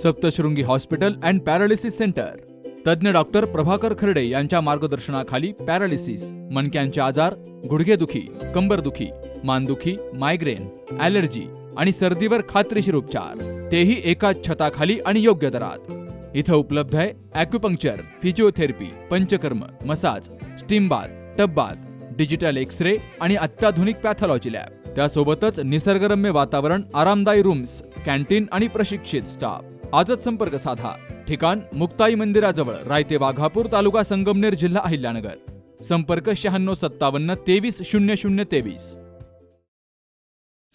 Saptashrungi hospital and paralysis centre. तज्ञ doctor Prabhakar खर्डे यांच्या मार्गदर्शनाखाली पॅरालिसिस, मणक्यांचे आजार, गुडघेदुखी, कंबरदुखी, मानदुखी, मायग्रेन, ॲलर्जी आणि सर्दीवर खात्रीशीर उपचार, तेही एकाच छताखाली आणि योग्य दरात। इथं उपलब्ध आहे acupuncture, physiotherapy, panchakarma, massage, steam bath, tub bath, digital X-ray आणि अत्याधुनिक पॅथॉलॉजी लॅब। त्यासोबतच निसर्गरम्य वातावरण, आरामदायी रूम्स, कॅन्टीन आणि प्रशिक्षित स्टाफ। आजच संपर्क साधा। ठिकाण मुक्ताई मंदिराजवळ, रायते वाघापूर, तालुका संगमनेर, जिल्हा अहिल्यानगर। संपर्क 9657 230023।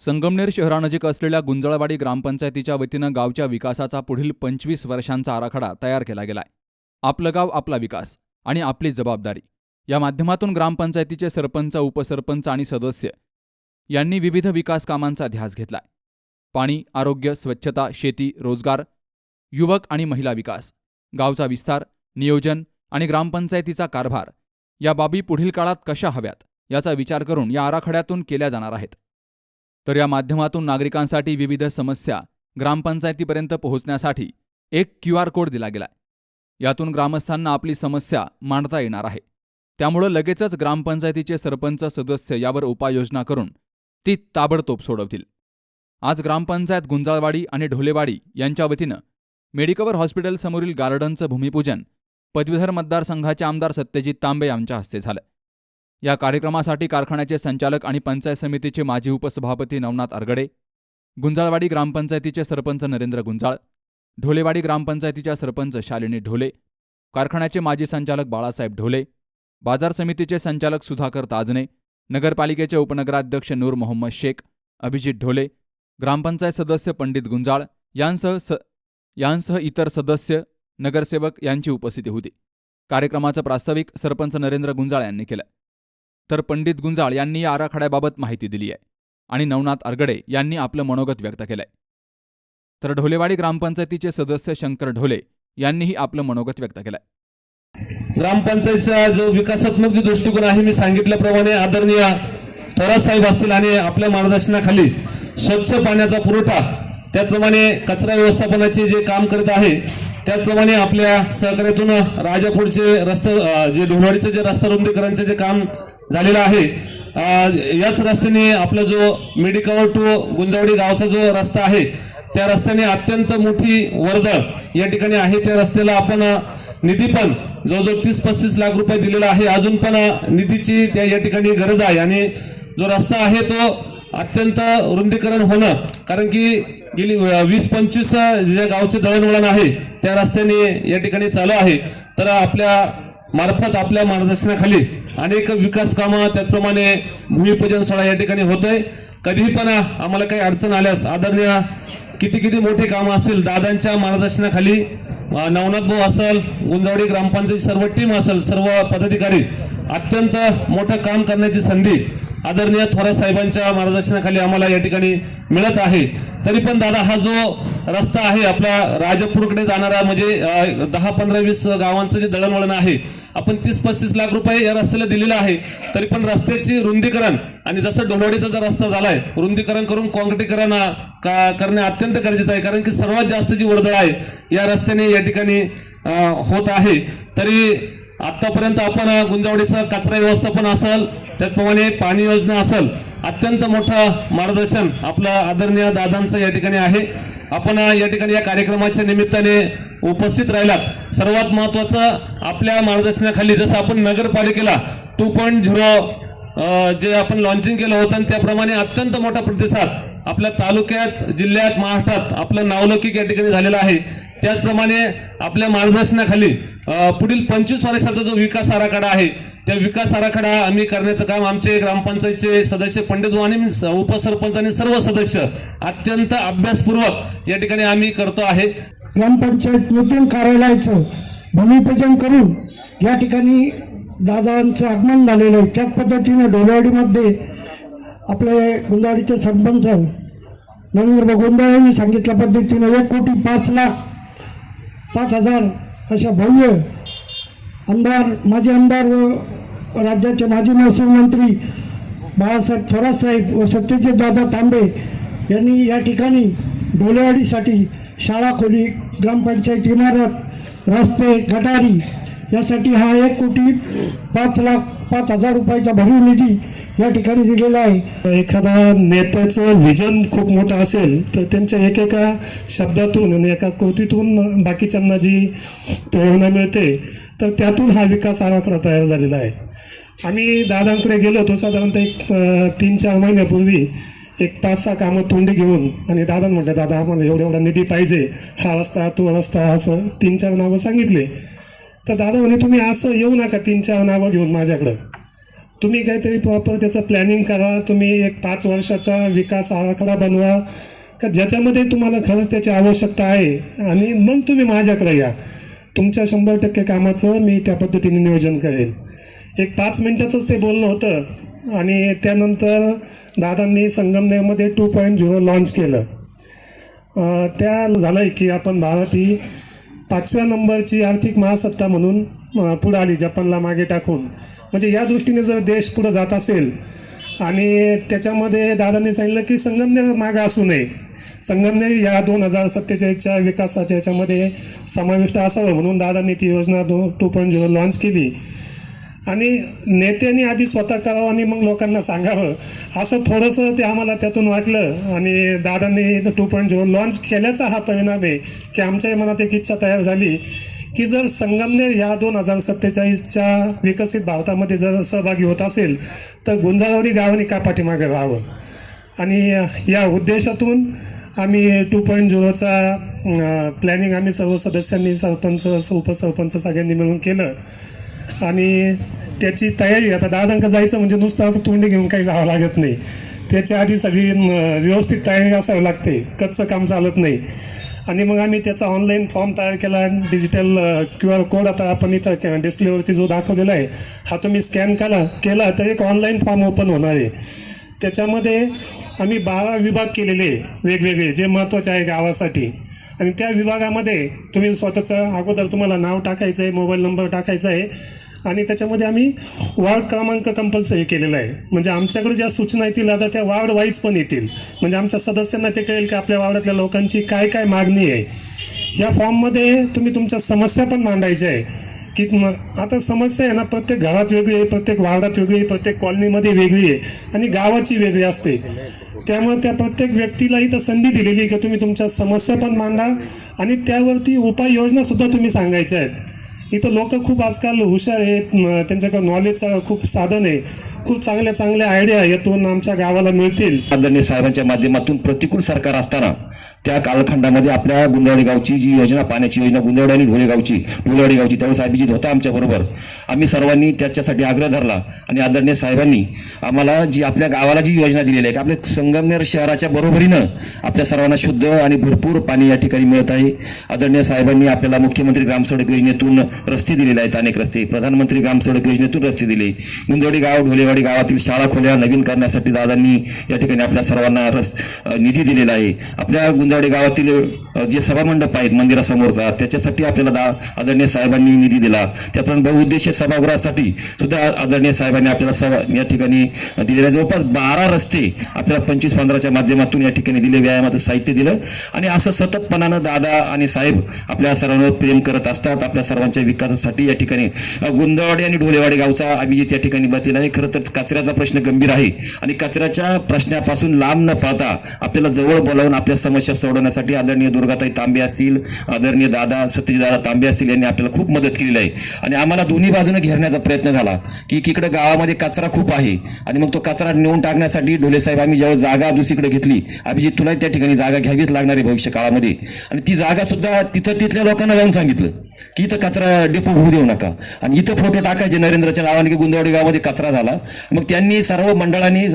संगमनेर शहरानजीक असलेल्या गुंजळवाडी ग्रामपंचायतीच्या वतीनं गावच्या विकासाचा पुढील 25 वर्षांचा आराखडा तयार केला गेलाय। आपलं गाव आपला विकास आणि आपली जबाबदारी या माध्यमातून ग्रामपंचायतीचे सरपंच, उपसरपंच आणि सदस्य यांनी विविध विकास कामांचा ध्यास घेतलाय। पाणी, आरोग्य, स्वच्छता, शेती, रोजगार, युवक आणि महिला विकास, गावचा विस्तार, नियोजन आणि ग्रामपंचायतीचा कारभार या बाबी पुढील काळात कशा हव्यात याचा विचार करून या आराखड्यातून केल्या जाणार आहेत। तर या माध्यमातून नागरिकांसाठी विविध समस्या ग्रामपंचायतीपर्यंत पोहोचण्यासाठी एक QR कोड दिला गेलाय। यातून ग्रामस्थांना आपली समस्या मांडता येणार आहे। त्यामुळे लगेचच ग्रामपंचायतीचे सरपंच, सदस्य यावर उपाययोजना करून ती ताबडतोब सोडवतील। आज ग्रामपंचायत गुंजाळवाडी आणि ढोलेवाडी यांच्या वतीनं मेडिकवर हॉस्पिटल समोरील गार्डनचं भूमिपूजन पदवीधर मतदारसंघाचे आमदार सत्यजित तांबे यांच्या हस्ते झालं। या कार्यक्रमासाठी कारखान्याचे संचालक आणि पंचायत समितीचे माजी उपसभापती नवनाथ अरगडे, गुंजाळवाडी ग्रामपंचायतीचे सरपंच नरेंद्र गुंजाळ, ढोलेवाडी ग्रामपंचायतीच्या सरपंच शालिनी ढोले, कारखान्याचे माजी संचालक बाळासाहेब ढोले, बाजार समितीचे संचालक सुधाकर ताजने, नगरपालिकेचे उपनगराध्यक्ष नूर मोहम्मद शेख, अभिजित ढोले, ग्रामपंचायत सदस्य पंडित गुंजाळ यांसह इतर सदस्य, नगरसेवक यांची उपस्थिती होती। कार्यक्रमाचं प्रास्ताविक सरपंच नरेंद्र गुंजाळ यांनी केलं, तर पंडित गुंजाळ यांनी या आराखड्याबाबत माहिती दिली आहे आणि नवनाथ अरगडे यांनी आपलं मनोगत व्यक्त केलंय। तर ढोलेवाडी ग्रामपंचायतीचे सदस्य शंकर ढोले यांनीही आपलं मनोगत व्यक्त केलंय। ग्रामपंचायतीचा जो विकासात्मक जो दृष्टिकोन आहे, मी सांगितल्याप्रमाणे आदरणीय थोरात साहेब असतील आणि आपल्या मार्गदर्शनाखाली स्वच्छ पाण्याचा पुरवठा, त्याचप्रमाणे कचरा व्यवस्थापनाचे जे काम करत आहे, त्याचप्रमाणे आपल्या सहकार्यातून राजापूरचे रस्ते, जे ढोलवाडीचे जे रस्ता रुंदीकरणाचे जे काम झालेलं आहे, याच रस्त्याने आपला जो मेडिकवर टू गुंजावडी गावचा जो रस्ता आहे, त्या रस्त्याने अत्यंत मोठी वर्दळ या ठिकाणी आहे। त्या रस्त्याला आपण निधी पण जवळजवळ 30-35 लाख रुपये दिलेला आहे। अजून पण निधीची त्या या ठिकाणी गरज आहे आणि जो रस्ता आहे तो अत्यंत रुंदीकरण होणं, कारण की गेली 20-25 जे गावचे दळणवळण आहे त्या रस्त्याने या ठिकाणी चालू आहे। तर आपल्या मार्फत, आपल्या मार्गदर्शनाखाली अनेक विकास कामं, त्याचप्रमाणे भूमिपूजन सोहळा या ठिकाणी होतोय। कधीही पण आम्हाला काही अडचण आल्यास, आदरणीय किती मोठे कामं असतील, दादांच्या मार्गदर्शनाखाली नवनाथ भाऊ असेल, गुंजावडी ग्रामपंचायत सर्व टीम असेल, सर्व पदाधिकारी, अत्यंत मोठं काम करण्याची संधी आदरणीय थोरात साहेबांच्या मार्गदर्शनाखाली आम्हाला या ठिकाणी मिळत आहे। तरी पण दादा, हा जो रस्ता आहे आपला राजापूरकडे जाणारा, म्हणजे 10-15-20 गावांचं जे दळणवळण आहे, आपण 30-35 लाख रुपये या रस्त्याला दिलेला आहे। तरी पण रस्त्याची रुंदीकरण, आणि जसं ढोलवाडीचा जर रस्ता झालाय, रुंदीकरण करून काँक्रिटीकरण करणे अत्यंत गरजेचं आहे, कारण की सर्वात जास्त जी वर्दळ आहे या रस्त्याने या ठिकाणी होत आहे। तरी आतापर्यंत आपण गुंजावडीचं कचरा व्यवस्थापन असेल, त्याचप्रमाणे पाणी योजना असेल, अत्यंत मोठं मार्गदर्शन आपलं आदरणीय दादांचं या ठिकाणी आहे। आपण या ठिकाणी या कार्यक्रमाच्या निमित्ताने उपस्थित राहिलात। सर्वात महत्त्वाचं, आपल्या मार्गदर्शनाखाली जसं आपण नगरपालिकेला 2.0 जे आपण लॉन्चिंग केलं होतं, त्याप्रमाणे अत्यंत मोठा प्रतिसाद आपल्या तालुक्यात, जिल्ह्यात, महाराष्ट्रात आपलं नावलौकिक या ठिकाणी झालेलं आहे। त्याचप्रमाणे आपल्या मार्गदर्शनाखाली पुढील 25 वर्षाचा जो विकास आराखडा आहे, त्या विकास आराखडा आम्ही करण्याचं काम आमचे ग्रामपंचायतचे सदस्य पंडित आणि उपसरपंच आणि सर्व सदस्य अत्यंत अभ्यासपूर्वक या ठिकाणी आम्ही करतो आहे। ग्रामपंचायत नूतन कार्यालयाचं भूमिपूजन करून या ठिकाणी दादांचं आगमन झालेलं आहे। त्याच पद्धतीने ढोलवाडीमध्ये आपले गुंजावडीचे सरपंच नरेंद्र गुंजाळ यांनी सांगितल्या पद्धतीने 1,05,05,000 अशा भव्य आमदार, माजी आमदार व राज्याचे माजी महसूल मंत्री बाळासाहेब थोरात साहेब व सत्यजित दादा तांबे यांनी या ठिकाणी ढोलेवाडीसाठी शाळा खोली ग्रामपंचायत इमारत, रस्ते, गटारी यासाठी हा 1,05,00,000 रुपयाचा भरीव निधी या ठिकाणी दिलेला आहे. एखादा नेत्याचं विजन खूप मोठं असेल तर त्यांच्या एकेका शब्दातून आणि एका कृतीतून बाकीच्यांना जी प्रेरणा मिळते, तर त्यातून हा विकास आराखडा तयार झालेला आहे. आम्ही दादांकडे गेलो होतो साधारणतः एक 3-4 महिन्यापूर्वी, एक 5-6 कामं तोंडी घेऊन, आणि दादा म्हटलं, दादा आम्हाला एवढा निधी पाहिजे, हा रस्ता तो रस्ता, असं 3-4 नावं सांगितले. तर दादा म्हणे तुम्ही असं येऊ नका 3-4 नावं घेऊन माझ्याकडं, तुम्ही काहीतरी प्रॉपर त्याचं प्लॅनिंग करा, तुम्ही एक 5 वर्षाचा विकास आराखडा बनवा का ज्याच्यामध्ये तुम्हाला खरंच त्याची आवश्यकता आहे, आणि मग तुम्ही माझ्याकडे या, तुमच्या 100% कामाचं मी त्या पद्धतीने नियोजन करेन. एक 5 मिनिटाचंच ते बोलणं होतं, आणि त्यानंतर दादांनी संगमनेरमध्ये 2.0 लॉन्च केलं. त्या झालं आहे की आपण भारत ही 5व्या नंबरची आर्थिक महासत्ता म्हणून पुढे आली, जपानला मागे टाकून. म्हणजे या दृष्टीने जर देश पुढे जात असेल, आणि त्याच्यामध्ये दादांनी सांगितलं की संगमनेर मागे असू नये, संगमनेर या 2047च्या विकासाच्या याच्यामध्ये समाविष्ट असावं, म्हणून दादांनी ती योजना 2.0 लॉन्च केली. आणि नेत्यांनी आधी स्वतः करावं आणि मग लोकांना सांगावं, असं थोडंसं ते आम्हाला त्यातून वाटलं. आणि दादांनी 2.0 लॉन्च केल्याचा हा परिणाम आहे की आमच्याही मनात एक इच्छा तयार झाली की जर संगमनेर ह्या 2047च्या विकसित भारतामध्ये जर सहभागी होत असेल तर गुंजाळवाडी गावाने का पाठीमागे राहावं. आणि या उद्देशातून आम्ही 2.0चा प्लॅनिंग आम्ही सर्व सदस्यांनी, सरपंच, उपसरपंच सगळ्यांनी मिळून केलं. आणि त्याची तयारी, आता दादांकडे जायचं म्हणजे नुसतं असं तोंडी घेऊन काही जावं लागत नाही, त्याच्या आधी सगळी व्यवस्थित तयारी असावी लागते, कच्चं काम चालत नाही. आणि मग आम्ही त्याचा ऑनलाईन फॉर्म तयार केला, डिजिटल QR कोड आता आपण इथं डिस्प्लेवरती जो दाखवलेला आहे हा तुम्ही स्कॅन केला तर एक ऑनलाईन फॉर्म ओपन होणार आहे. त्याच्यामध्ये आम्ही 12 विभाग केलेले वेगवेगळे जे महत्त्वाचे आहे गावासाठी. आणि त्या विभागामध्ये तुम्ही स्वतःचं अगोदर तुम्हाला नाव टाकायचं आहे, मोबाईल नंबर टाकायचा आहे, आणि त्याच्यामध्ये आम्ही वार्ड क्रमांक कंपल्सरी केलेला आहे. म्हणजे आमच्याकडे ज्या सूचना येतील आता त्या वार्ड वाईज पण येतील, म्हणजे आमच्या सदस्यांना ते कळेल की आपल्या वार्डातल्या लोकांची काय काय मागणी आहे. या फॉर्ममध्ये तुम्ही तुमच्या समस्या पण मांडायच्या आहे की आता समस्या आहे ना, प्रत्येक घरात वेगळी आहे, प्रत्येक वार्डात वेगळी आहे, प्रत्येक कॉलनीमध्ये वेगळी आहे, आणि गावाची वेगळी असते. त्यामुळे त्या प्रत्येक व्यक्तीला इथं संधी दिलेली आहे की तुम्ही तुमच्या समस्या पण मांडा आणि त्यावरती उपाययोजना सुद्धा तुम्ही सांगायच्या आहेत. इथं लोक खूप आजकाल हुशार आहेत, त्यांच्याकडे नॉलेजचं खूप साधन आहे, खूप चांगल्या आयडिया यातून आमच्या गावाला मिळतील. आदरणीय साहेबांच्या माध्यमातून प्रतिकूल सरकार असताना त्या कालखंडामध्ये आपल्या गुंजावडी गावची जी योजना, पाण्याची योजना गुंजावडी आणि ढोलेवाडी गावची त्यावेळेस अभिजित होता आमच्याबरोबर, आम्ही सर्वांनी त्याच्यासाठी आग्रह धरला. आणि आदरणीय साहेबांनी आम्हाला जी आपल्या गावाला जी योजना दिलेली आहे की आपल्या संगमनेर शहराच्या बरोबरीनं आपल्या सर्वांना शुद्ध आणि भरपूर पाणी या ठिकाणी मिळत आहे. आदरणीय साहेबांनी आपल्याला मुख्यमंत्री ग्रामसडक योजनेतून रस्ते दिलेले आहेत, अनेक रस्ते, प्रधानमंत्री ग्रामसडक योजनेतून रस्ते दिले. गुंजावडी गाव, ढोलेवाडी गावातील शाळा खोल्या नवीन करण्यासाठी दादांनी या ठिकाणी आपल्या सर्वांना निधी दिलेला आहे. आपल्या गुंजावडी गावातील जे सभामंडप आहेत मंदिरासमोरचा, त्याच्यासाठी आपल्याला आदरणीय साहेबांनी निधी दिला. त्याप्रमाणे बहुउद्देशीय सभागृहासाठी सुद्धा आदरणीय साहेबांनी आपल्याला या ठिकाणी दिलेल्या जवळपास 12 रस्ते आपल्याला 25-15च्या माध्यमातून या ठिकाणी दिले, व्यायामाचं साहित्य दिलं. आणि असं सततपणानं दादा आणि साहेब आपल्या सर्वांवर प्रेम करत असतात. आपल्या सर्वांच्या विकासासाठी या ठिकाणी गुंजावडी आणि ढोलेवाडी गावचा अभिजित या ठिकाणी बसलेला आहे. खरं तर कचऱ्याचा प्रश्न गंभीर आहे आणि कचऱ्याच्या प्रश्नापासून लांब न पाहता आपल्याला जवळ बोलावून आपल्या समस्या सोडवण्यासाठी आदरणीय दुर्गाताई तांबे असतील, आदरणीय दादा सत्यजितदादा तांबे असतील, यांनी आपल्याला खूप मदत केलेली आहे. आणि आम्हाला दोन्ही बाजूने घेरण्याचा प्रयत्न झाला की इकडे गावामध्ये कचरा खूप आहे आणि मग तो कचरा नेऊन टाकण्यासाठी ढोले साहेब आम्ही जेव्हा जागा दुसरीकडे घेतली, अभिजित तुला त्या ठिकाणी जागा घ्यावीच लागणार आहे भविष्य काळामध्ये. आणि ती जागा सुद्धा तिथल्या लोकांना जाऊन सांगितलं की इथं कचरा डेपो होऊ देऊ नका. आणि इथं फोटो टाकायचे नरेंद्रच्या नावाने की गुंजावडी गावामध्ये कचरा झाला. मग त्यांनी सर्व मंडळांनी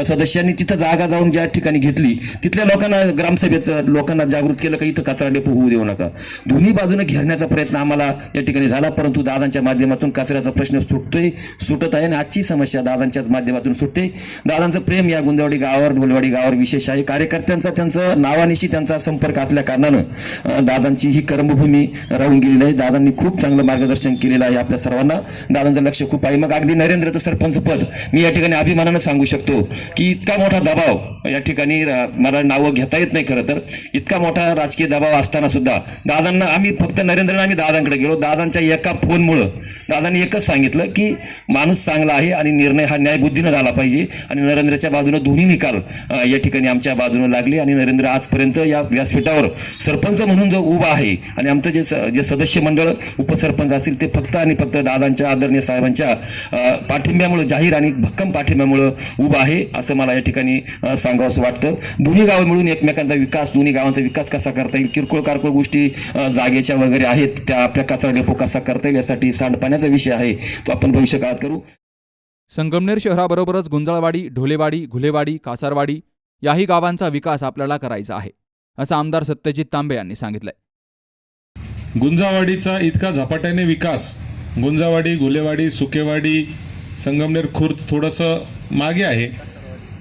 सदस्यांनी तिथं जागा जाऊन ज्या ठिकाणी घेतली तिथल्या लोकांना, ग्रामसभेत लोकांना जागृत केलं की इथं कचरा डेपो होऊ देऊ नका. दोन्ही बाजूने घेरण्याचा प्रयत्न आम्हाला या ठिकाणी झाला, परंतु दादांच्या माध्यमातून कचऱ्याचा प्रश्न सुटत आहे आणि आजची समस्या दादांच्याच माध्यमातून सुटते. दादांचं प्रेम या गुंजावडी गावावर, ढोलवाडी गावावर विशेष आहे. कार्यकर्त्यांचा त्यांचं नावानिशी त्यांचा संपर्क असल्या कारणानं दादांची ही कर्मभूमी राहून गेलेली आहे. दादांनी खूप चांगलं मार्गदर्शन केलेलं आहे आपल्या सर्वांना. दादांचं लक्ष खूप आहे. मग अगदी नरेंद्रचं सरपंच पद मी या ठिकाणी अभिमानानं सांगू शकतो की इतका मोठा दबाव या ठिकाणी मला नावं घेता येत नाही खरं तर, इतका मोठा राजकीय दबाव असताना सुद्धा दादांना आम्ही फक्त नरेंद्रने आम्ही दादांकडे गेलो. दादांच्या एका फोनमुळं दादांनी एकच सांगितलं की माणूस चांगला आहे आणि निर्णय हा न्यायबुद्धीनं झाला पाहिजे, आणि नरेंद्रच्या बाजूनं दोन्ही निकाल या ठिकाणी आमच्या बाजूनं लागले. आणि नरेंद्र आजपर्यंत या व्यासपीठावर सरपंच म्हणून जो उभा आहे, आणि आमचं जे सदस्य मंडळ उपसरपंच असतील ते फक्त आणि फक्त दादांच्या आदरणीय साहेबांच्या पाठिंब्यामुळे, जाहीर आणि भक्कम पाठिंब्यामुळं उभं आहे असं मला या ठिकाणी सांगावं असं वाटतं. दोन्ही गावं मिळून एकमेकांचा विकास, दोन्ही गावांचा विकास कसा करता येईल, किरकोळ कारकोळ गोष्टी जागेच्या वगैरे आहेत त्या, आपल्या कचरा डेपो कसा करता येईल यासाठी सांडपाण्याचा विषय आहे तो आपण भविष्यकाळात करू. संगमनेर शहराबरोबरच गुंजळवाडी, ढोलेवाडी, घुलेवाडी, कासारवाडी याही गावांचा विकास आपल्याला करायचा आहे, असं आमदार सत्यजित तांबे यांनी सांगितलंय. गुंजावाडीचा इतका झपाट्याने विकास, गुंजावाडी, घुलेवाडी, सुकेवाडी, संगमनेर खुर्द थोडंसं मागे आहे,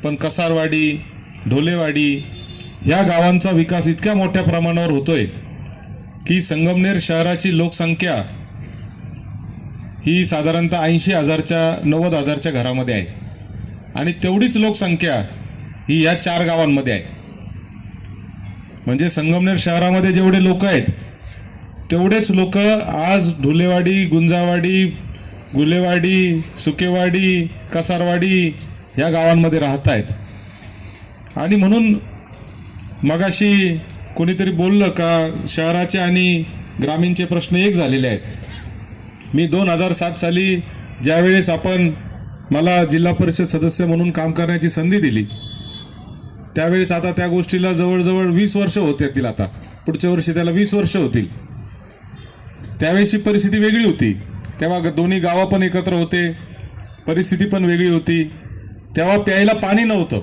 पण कसारवाडी, ढोलेवाडी ह्या गावांचा विकास इतक्या मोठ्या प्रमाणावर होतोय की संगमनेर शहराची लोकसंख्या ही साधारणतः 80,000च्या 90,000च्या घरामध्ये आहे, आणि तेवढीच लोकसंख्या ही या 4 गावांमध्ये आहे. म्हणजे संगमनेर शहरामध्ये जेवढे लोक आहेत तेवढेच लोक आज ढोलेवाडी, गुंजावाडी, गुलेवाडी, सुकेवाडी, कसारवाडी या गावांमध्ये राहत आहेत. आणि म्हणून मगाशी कोणीतरी बोललं का शहराचे आणि ग्रामीणचे प्रश्न एक झालेले आहेत. मी 2007 साली ज्यावेळेस मला जिल्हा परिषद सदस्य म्हणून काम करण्याची संधी दिली, त्यावेळेस आता त्या गोष्टीला जवळजवळ 20 वर्ष होत येतील. आता पुढच्या वर्षी त्याला 20 वर्ष होतील. त्यावेळेसची परिस्थिती वेगळी होती. तेव्हा दोन्ही गावं पण एकत्र होते, परिस्थिती पण वेगळी होती. तेव्हा प्यायला पाणी नव्हतं.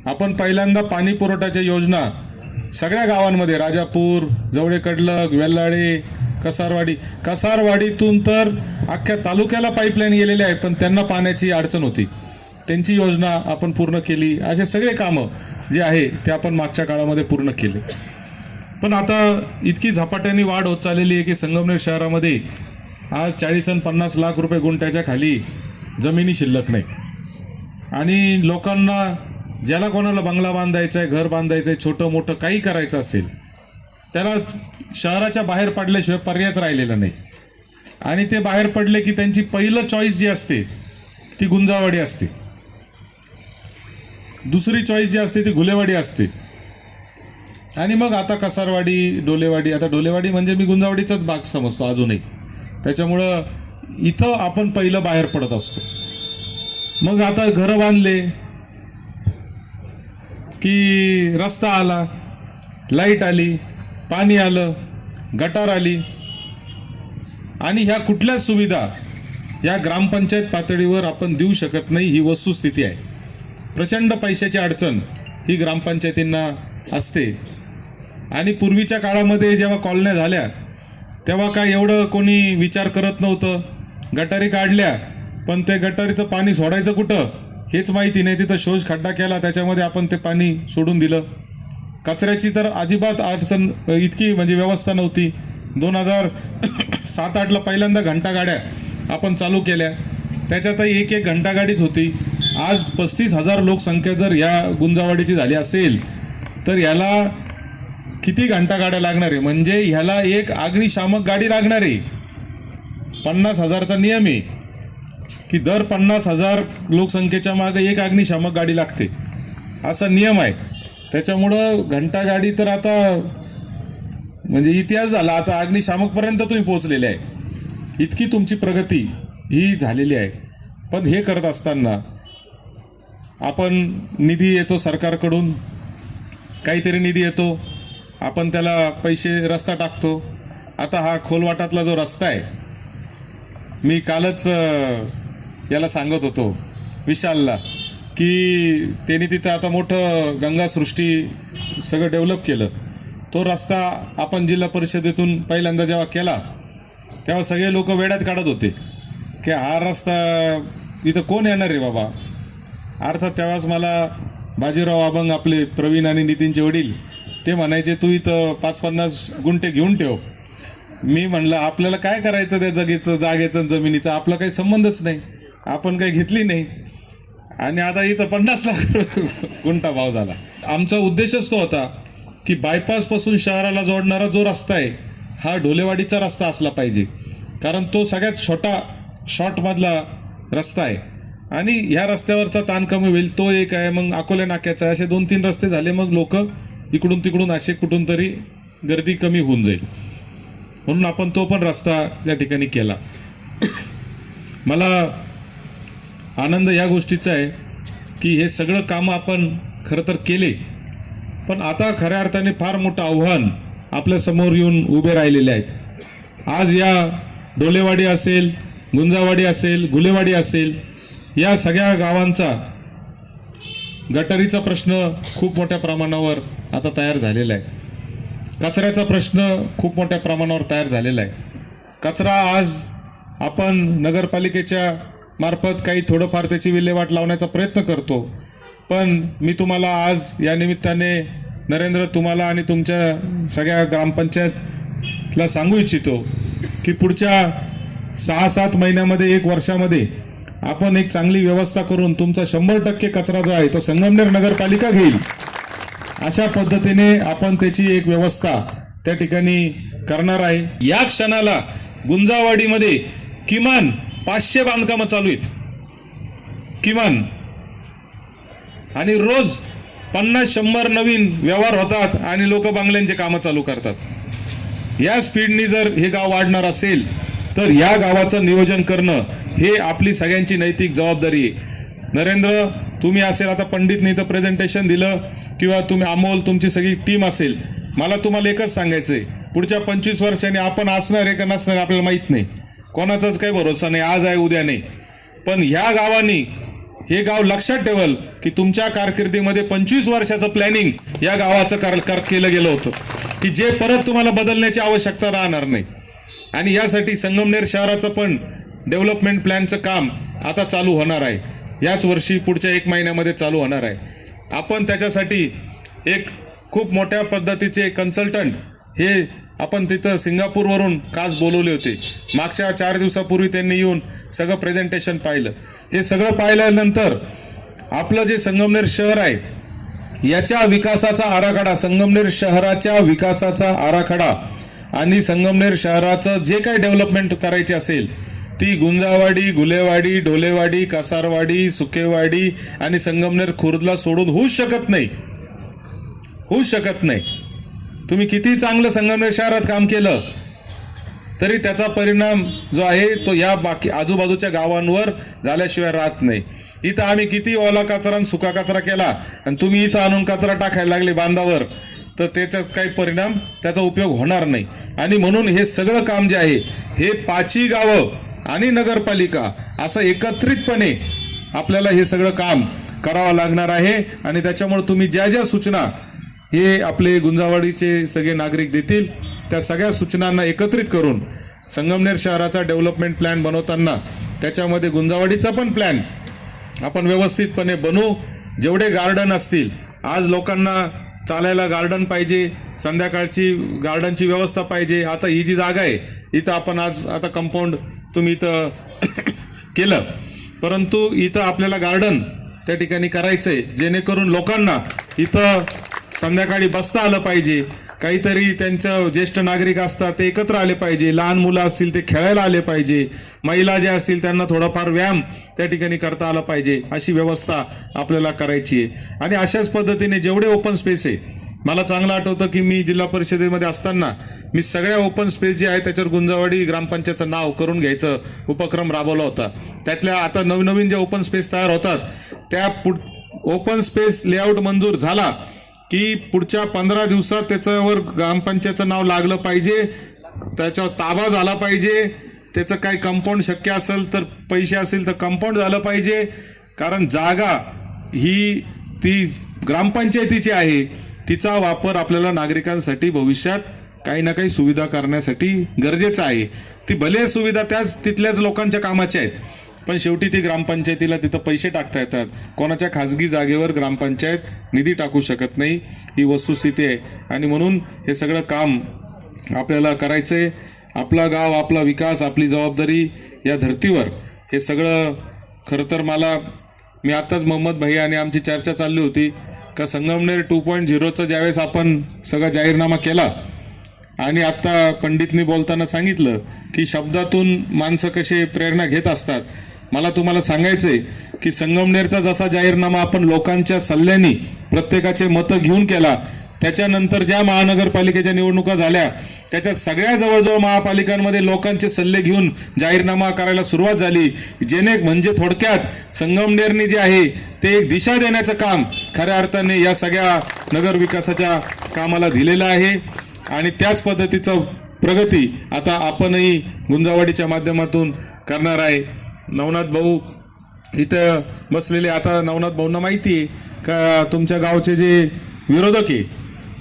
आपण पहिल्यांदा पाणी पुरवठ्याच्या योजना सगळ्या गावांमध्ये, राजापूर, जवळे कडलग, वेल्लाळे, कसारवाडीतून तर अख्ख्या तालुक्याला पाईपलाईन गेलेली आहे, पण त्यांना पाण्याची अडचण होती. त्यांची योजना आपण पूर्ण केली. असे सगळे कामं जे आहे ते आपण मागच्या काळामध्ये पूर्ण केले. पण आता इतकी झपाट्याने वाढ होत चाललेली आहे की संगमनेर शहरामध्ये आज 40 आणि 50 लाख रुपये गुंठ्याच्या खाली जमिनी शिल्लक नाही. आणि लोकांना, ज्याला कोणाला बंगला बांधायचा आहे, घर बांधायचं आहे, छोटं मोठं काही करायचं असेल, त्याला शहराच्या बाहेर पडल्याशिवाय पर्यायच राहिलेला नाही. आणि ते बाहेर पडले की त्यांची पहिलं चॉईस जी असते ती गुंजावाडी असते, दुसरी चॉईस जी असते ती घुलेवाडी असते, आणि मग आता कसारवाडी, डोलेवाडी. आता डोलेवाडी म्हणजे मी गुंजावाडीचाच भाग समजतो अजूनही, त्याच्यामुळं इथं आपण पहिलं बाहेर पडत असतो. मग आता घरं बांधले की रस्ता आला, लाईट आली, पाणी आलं, गटार आली, आणि ह्या कुठल्याच सुविधा या ग्रामपंचायत पातळीवर आपण देऊ शकत नाही. ही वस्तुस्थिती आहे. प्रचंड पैशाची अडचण ही ग्रामपंचायतींना असते. आणि पूर्वीच्या काळामध्ये जेव्हा कॉलन्या झाल्या तेव्हा काय एवढं कोणी विचार करत नव्हतं. गटारी काढल्या, पण ते गटारीचं पाणी सोडायचं कुठं हेच माहिती नाही. तिथं शोष खड्डा केला, त्याच्यामध्ये आपण ते पाणी सोडून दिलं. कचऱ्याची तर अजिबात अडचण, इतकी म्हणजे व्यवस्था नव्हती. 2007-08ला पहिल्यांदा घंटागाड्या आपण चालू केल्या, त्याच्यातही एक घंटागाडीच होती. आज 35,000 लोकसंख्या जर या गुंजावाडीची झाली असेल तर याला किती घंटागाड्या लागणार आहे? म्हणजे ह्याला एक अग्निशामक गाडी लागणार आहे. 50,000चा नियम आहे की दर 50,000 लोकसंख्येच्या मागे एक अग्निशामक गाडी लागते, असा नियम आहे. त्याच्यामुळं घंटागाडी तर आता म्हणजे इतिहास झाला. आता अग्निशामकपर्यंत तुम्ही पोहोचलेले आहे. इतकी तुमची प्रगती ही झालेली आहे. पण हे करत असताना आपण निधी येतो सरकारकडून, काहीतरी निधी येतो, आपण त्याला पैसे, रस्ता टाकतो. आता हा खोलवाटातला जो रस्ता आहे, मी कालच याला सांगत होतो विशालला की त्यांनी तिथं आता मोठं गंगासृष्टी सगळं डेव्हलप केलं. तो रस्ता आपण जिल्हा परिषदेतून पहिल्यांदा जेव्हा केला तेव्हा सगळे लोक वेड्यात काढत होते की हा रस्ता इथं कोण येणार रे बाबा. अर्थात तेव्हाच मला बाजीराव अभंग, आपले प्रवीण आणि नितीनचे वडील, ते म्हणायचे तू इथं 50-50 गुंठे घेऊन ठेव. मी म्हणलं आपल्याला काय करायचं त्या जागेचं जमिनीचा, आपला काही संबंधच नाही, आपण काही घेतली नाही. आणि आता इथं 50 लाख गुंठा भाव झाला. आमचा उद्देशच तो होता की बायपास पासून शहराला जोडणारा जो रस्ता आहे हा ढोलेवाडीचा रस्ता असला पाहिजे, कारण तो सगळ्यात छोटा शॉर्टमधला रस्ता आहे आणि ह्या रस्त्यावरचा ताण कमी होईल. तो एक आहे, मग अकोले नाक्याचा आहे, असे 2-3 रस्ते झाले, मग लोक इकडून तिकडून असे कुठून तरी गर्दी कमी होऊन जाईल, म्हणून आपण तो पण रस्ता त्या ठिकाणी केला. मला आनंद या गोष्टीचा आहे की हे सगळं कामं आपण खरं तर केले, पण आता खऱ्या अर्थाने फार मोठं आव्हान आपल्या समोर येऊन उभे राहिलेले आहेत. आज या डोलेवाडी असेल, गुंजावाडी असेल, गुलेवाडी असेल, या सगळ्या गावांचा गटारीचा प्रश्न खूप मोठ्या प्रमाणावर आता तयार झालेला आहे. कचऱ्याचा प्रश्न खूप मोठ्या प्रमाणावर तयार झालेला आहे. कचरा आज आपण नगरपालिकेच्या मार्फत काही थोडंफार त्याची विल्हेवाट लावण्याचा प्रयत्न करतो, पण मी तुम्हाला आज या निमित्ताने नरेंद्र, तुम्हाला आणि तुमच्या सगळ्या ग्रामपंचायतला सांगू इच्छितो की पुढच्या 6-7 महिन्यामध्ये, 1 वर्षामध्ये आपण एक चांगली व्यवस्था करून तुमचा 100% कचरा जो आहे तो संगमनेर नगरपालिका घेईल, अशा पद्धतीने आपण त्याची एक व्यवस्था त्या ठिकाणी करणार आहे. या क्षणाला गुंजावाडीमध्ये किमान 500 बांधकामं चालू आहेत, किमान, आणि रोज 50-100 नवीन व्यवहार होतात आणि लोक बांगल्यांचे कामं चालू करतात. या स्पीडनी जर हे गाव वाढणार असेल तर या गावाचं नियोजन करणं हे आपली सगळ्यांची नैतिक जबाबदारी आहे. नरेंद्र, तुम्ही असेल, आता पंडितने इथं प्रेझेंटेशन दिलं, किंवा तुम्ही अमोल, तुमची सगळी टीम असेल, मला तुम्हाला एकच सांगायचंय, पुढच्या 25 वर्षांनी आपण असणार आहे का नसणार आपल्याला माहीत नाही, कोणाचाच काही भरोसा नाही, आज आहे उद्या नाही, पण ह्या गावानी हे गाव लक्षात ठेवल की तुमच्या कारकिर्दीमध्ये 25 वर्षाचं प्लॅनिंग या गावाचं केलं गेलं होतं, की जे परत तुम्हाला बदलण्याची आवश्यकता राहणार नाही. आणि यासाठी संगमनेर शहराचं पण डेव्हलपमेंट प्लॅनचं काम आता चालू होणार आहे, याच वर्षी पुढच्या 1 महिन्यामध्ये चालू होणार आहे. आपण त्याच्यासाठी एक खूप मोठ्या पद्धतीचे कन्सल्टंट हे आपण तिथं सिंगापूरवरून खास बोलवले होते. मागच्या 4 दिवसापूर्वी त्यांनी येऊन सगळं प्रेझेंटेशन पाहिलं. हे सगळं पाहिल्यानंतर आपलं जे संगमनेर शहर आहे याच्या विकासाचा आराखडा, संगमनेर शहराच्या विकासाचा आराखडा आणि संगमनेर शहराचं जे काही डेव्हलपमेंट करायचे असेल ती गुंजावाडी, गुलेवाडी, ढोलेवाडी, कासारवाडी, सुकेवाडी आणि संगमनेर खुर्दला सोडून होऊच शकत नाही, होऊच शकत नाही. तुम्ही किती चांगलं संगमनेर शहरात काम केलं तरी त्याचा परिणाम जो आहे तो या बाकी आजूबाजूच्या गावांवर झाल्याशिवाय राहत नाही. इथं आम्ही किती ओला कचरा आणि सुका कचरा केला आणि तुम्ही इथं आणून कचरा टाकायला लागले बांधावर, तर त्याच्यात काही परिणाम, त्याचा उपयोग होणार नाही. आणि म्हणून हे सगळं काम जे आहे हे 5ही गावं आणि नगरपालिका असं एकत्रितपणे आपल्याला हे सगळं काम करावं लागणार आहे. आणि त्याच्यामुळे तुम्ही ज्या ज्या सूचना हे आपले गुंजावाडीचे सगळे नागरिक देतील त्या सगळ्या सूचनांना एकत्रित करून संगमनेर शहराचा डेव्हलपमेंट प्लॅन बनवताना त्याच्यामध्ये गुंजावाडीचा पण प्लॅन आपण व्यवस्थितपणे बनवू. जेवढे गार्डन असतील, आज लोकांना चालायला गार्डन पाहिजे, संध्याकाळची गार्डनची व्यवस्था पाहिजे. आता ही जी जागा आहे इथं आपण आज आता कंपाऊंड तुम्ही इथं केलं, परंतु इथं आपल्याला गार्डन त्या ठिकाणी करायचंय जेणेकरून लोकांना इथं संध्याकाळी बसता आलं पाहिजे. काहीतरी त्यांचं ज्येष्ठ नागरिक असतात ते एकत्र आले पाहिजे, लहान मुलं असतील ते खेळायला आले पाहिजे, महिला ज्या असतील त्यांना थोडाफार व्यायाम त्या ठिकाणी करता आला पाहिजे, अशी व्यवस्था आपल्याला करायची आहे. आणि अशाच पद्धतीने जेवढे ओपन स्पेस आहे, मला चांगलं आठवतं की मी जिल्हा परिषदेमध्ये असताना मी सगळ्या ओपन स्पेस जे आहे त्याच्यावर गुंजावाडी ग्रामपंचायतचं नाव करून घ्यायचं उपक्रम राबवला होता. त्यातल्या आता नवीन नवीन ज्या ओपन स्पेस तयार होतात त्या ओपन स्पेस लेआउट मंजूर झाला की पुढच्या 15 दिवसात त्याच्यावर ग्रामपंचायतचं नाव लागलं पाहिजे, त्याच्यावर ताबा झाला पाहिजे, त्याचं काही कंपाऊंड शक्य असेल तर पैसे असेल तर कंपाऊंड झालं पाहिजे. कारण जागा ही ती ग्रामपंचायतीची आहे, तिचा वापर आपल्याला नागरिकांसाठी भविष्यात काही ना काही सुविधा करण्यासाठी गरजेचं आहे. ती भले सुविधा तिथल्याच लोकांच्या कामाच्या आहेत, पण शेवटी ती ग्रामपंचायतीला तिथं पैसे टाकता येतात. कोणाच्या खाजगी जागेवर ग्रामपंचायत निधी टाकू शकत नाही, ही वस्तुस्थिती आहे. आणि म्हणून हे सगळं काम आपल्याला करायचं आहे. आपला गाव, आपला विकास, आपली जबाबदारी या धर्तीवर हे सगळं खरं तर मला मी आत्ताच मोहम्मद भाई आणि आमची चर्चा चालली होती का संगमनेर 2.0चा ज्यावेळेस आपण सगळा जाहीरनामा केला आणि आत्ता पंडितनी बोलताना सांगितलं की शब्दातून माणसं कसे प्रेरणा घेत असतात. मला तुम्हाला सांगायचंय की संगमनेरचा जसा जाहीरनामा आपण लोकांच्या सल्ल्याने प्रत्येकाचे मतं घेऊन केला, त्याच्यानंतर ज्या महानगरपालिकेच्या निवडणुका झाल्या त्याच्यात सगळ्या जवळजवळ महापालिकांमध्ये लोकांचे सल्ले घेऊन जाहीरनामा करायला सुरुवात झाली. म्हणजे थोडक्यात संगमनेरने जे आहे ते एक दिशा देण्याचं काम खऱ्या अर्थाने या सगळ्या नगर विकासाच्या कामाला दिलेलं आहे आणि त्याच पद्धतीचं प्रगती आता आपणही गुंजावाडीच्या माध्यमातून करणार आहे. नवनाथ भाऊ इथं बसलेले, आता नवनाथ भाऊंना माहिती आहे का तुमच्या गावचे जे विरोधक आहे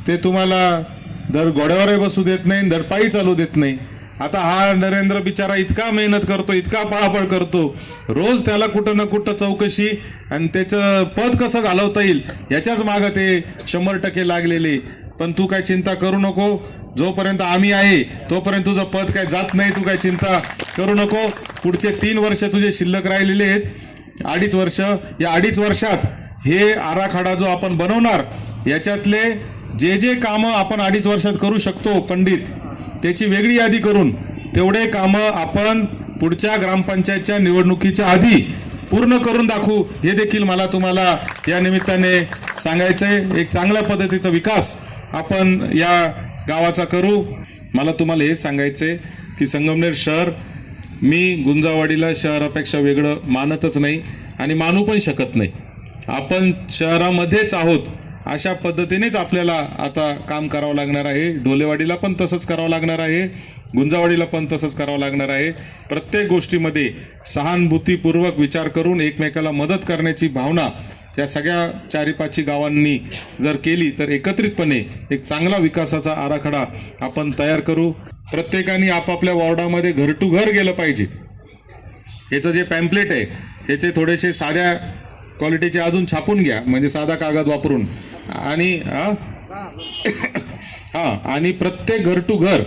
ते तुम्हाला दर घोड्यावरही बसू देत नाही, दर पायी चालू देत नाही. आता हा नरेंद्र बिचारा इतका मेहनत करतो, इतका पळापळ करतो, रोज त्याला कुठं ना कुठं चौकशी आणि त्याचं पद कसं घालवता येईल याच्याच मागं ते 100% लागलेले. पण तू काय चिंता करू नको, जोपर्यंत आम्ही आहे तोपर्यंत तुझं पद काय जात नाही, तू काय चिंता करू नको. पुढचे 3 वर्ष तुझे शिल्लक राहिलेले आहेत, 2.5 वर्ष. या 2.5 वर्षात हे आराखडा जो आपण बनवणार याच्यातले जे जे कामं आपण 2.5 वर्षात करू शकतो पंडित, त्याची वेगळी यादी करून तेवढे कामं आपण पुढच्या ग्रामपंचायतच्या निवडणुकीच्या आधी पूर्ण करून दाखवू, हे देखील मला तुम्हाला या निमित्ताने सांगायचंय. एक चांगल्या पद्धतीचा विकास आपण या गावाचा करू. मला तुम्हाला हेच सांगायचंय की संगमनेर शहर मी गुंजावाडीला शहरापेक्षा वेगळं मानतच नाही आणि मानू पण शकत नाही. आपण शहरामध्येच आहोत अशा पद्धतीनेच आपल्याला आता काम करावं लागणार आहे. ढोलेवाडीला पण तसंच करावं लागणार आहे, गुंजावाडीला पण तसंच करावं लागणार आहे. प्रत्येक गोष्टीमध्ये सहानुभूतीपूर्वक विचार करून एकमेकाला मदत करण्याची भावना या सगळ्या 4-5 गावांनी जर केली तर एकत्रितपणे एक चांगला विकासाचा आराखडा आपण तयार करू. प्रत्येकाने आपापल्या वॉर्डामध्ये घर टू घर गेलं पाहिजे. याचं जे पॅम्पलेट आहे याचे थोडेसे साध्या क्वालिटीचे अजून छापून घ्या, म्हणजे साधा कागद वापरून, आणि आणि प्रत्येक घर टू घर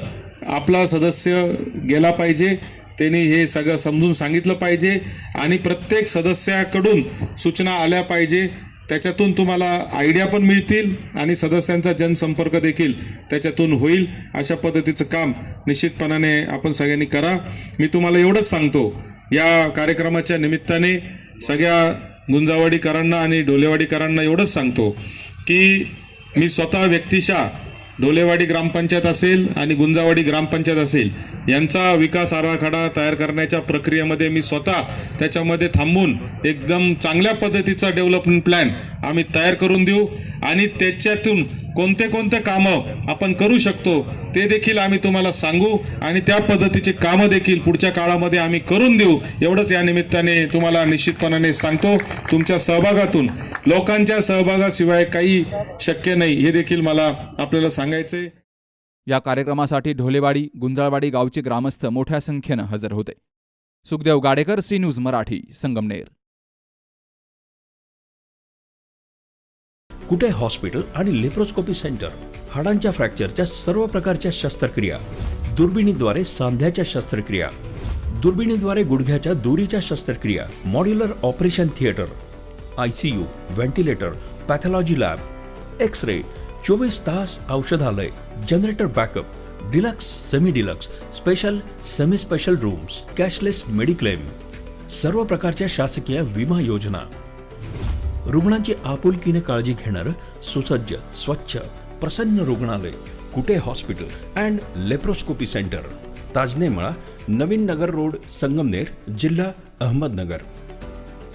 आपला सदस्य गेला पाहिजे. त्यांनी हे सगळं समजून सांगितलं पाहिजे आणि प्रत्येक सदस्याकडून सूचना आल्या पाहिजे. त्याच्यातून तुम्हाला आयडिया पण मिळतील आणि सदस्यांचा जनसंपर्क देखील त्याच्यातून होईल. अशा पद्धतीचं काम निश्चितपणाने आपण सगळ्यांनी करा. मी तुम्हाला एवढंच सांगतो, या कार्यक्रमाच्या निमित्ताने सगळ्या गुंजावाडीकरांना आणि ढोलेवाडीकरांना एवढंच सांगतो की मी स्वतः व्यक्तिशः ढोलेवाडी ग्रामपंचायत असेल आणि गुंजावाडी ग्रामपंचायत असेल यांचा विकास आराखडा तयार करण्याच्या प्रक्रियेमध्ये मी स्वतः त्याच्यामध्ये थांबून एकदम चांगल्या पद्धतीचा डेव्हलपमेंट प्लॅन आम्ही तयार करून देऊ आणि त्याच्यातून कोणते कोणते कामं आपण करू शकतो ते देखील आम्ही तुम्हाला सांगू आणि त्या पद्धतीचे कामं देखील पुढच्या काळामध्ये आम्ही करून देऊ. एवढंच या निमित्ताने तुम्हाला निश्चितपणाने सांगतो. तुमच्या सहभागातून, लोकांच्या सहभागाशिवाय काही शक्य नाही, हे देखील मला आपल्याला सांगायचंय. या कार्यक्रमासाठी ढोलेवाडी गुंजाळवाडी गावचे ग्रामस्थ मोठ्या संख्येनं हजर होते. Sukhdev Gadekar, C News Marathi, Sangamner. Kute hospital आणि लेप्रोस्कोपी सेंटर, हाडांच्या फ्रॅक्चरच्या सर्व प्रकारच्या शस्त्रक्रिया, दुर्बिणीद्वारे सांध्याच्या शस्त्रक्रिया, दुर्बिणीद्वारे गुडघ्याच्या दोरीच्या शस्त्रक्रिया, modular operation theatre, ICU, ventilator, pathology lab, X-ray, 24 तास औषधालय, generator backup, deluxe, semi deluxe, special, semi special rooms, cashless mediclaim, सर्व प्रकारच्या शासकीय विमा योजना, रुग्णांची आपुलकीने काळजी घेणारं सुसज्ज, स्वच्छ, प्रसन्न रुग्णालय, Kute hospital and laparoscopy centre, Tajnemala, Navin Nagar road, Sangamner, जिल्हा अहमदनगर.